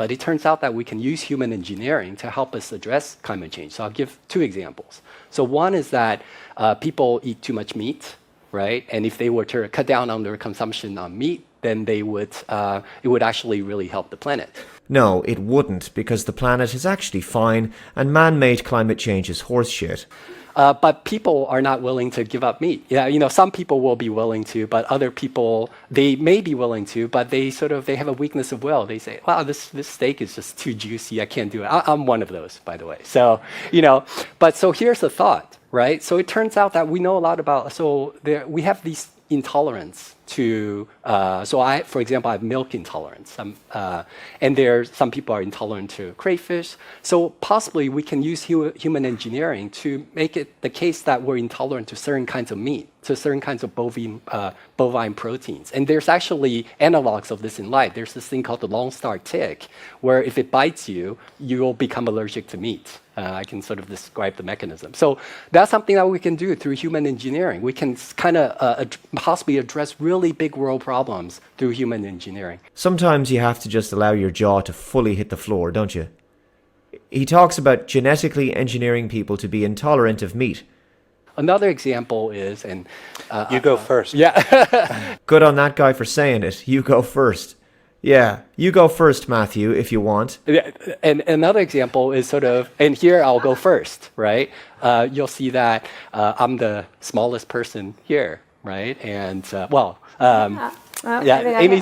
But it turns out that we can use human engineering to help us address climate change. So I'll give two examples. So one is that people eat too much meat, right? And if they were to cut down on their consumption on meat, then it would actually really help the planet. No, it wouldn't, because the planet is actually fine and man-made climate change is horseshit. But people are not willing to give up meat. Yeah, some people will be willing to, but other people, they may be willing to, but they have a weakness of will. They say, wow, this steak is just too juicy. I can't do it. I'm one of those, by the way. So, so here's the thought, right? So it turns out that we know a lot about, we have these intolerance to, for example, I have milk intolerance. And some people are intolerant to crayfish. So possibly we can use human engineering to make it the case that we're intolerant to certain kinds of meat, to certain kinds of bovine proteins. And there's actually analogs of this in life. There's this thing called the long star tick, where if it bites you, you'll become allergic to meat. I can sort of describe the mechanism. So that's something that we can do through human engineering. We can kind of possibly address really big world problems through human engineering. Sometimes you have to just allow your jaw to fully hit the floor, don't you? He talks about genetically engineering people to be intolerant of meat. Another example is, you go first. Yeah. Good on that guy for saying it. You go first. Yeah, you go first, Matthew, if you want. And another example is and here I'll go first, right? You'll see that I'm the smallest person here, right? And Amy's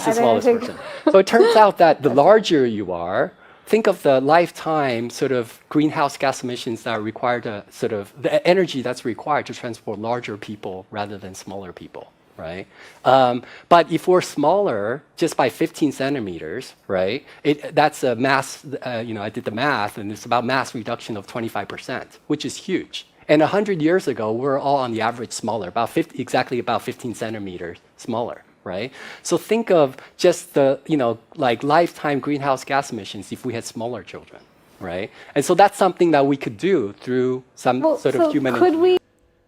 the smallest person. So it turns out that the larger you are, think of the lifetime greenhouse gas emissions that are required to the energy that's required to transport larger people rather than smaller people. Right, but if we're smaller, just by 15 centimeters, right? That's a mass. I did the math, and it's about mass reduction of 25%, which is huge. And 100 years ago, we were all on the average smaller, exactly about 15 centimeters smaller, right? So think of just the lifetime greenhouse gas emissions if we had smaller children, right? And so that's something that we could do through some human.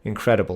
Incredible.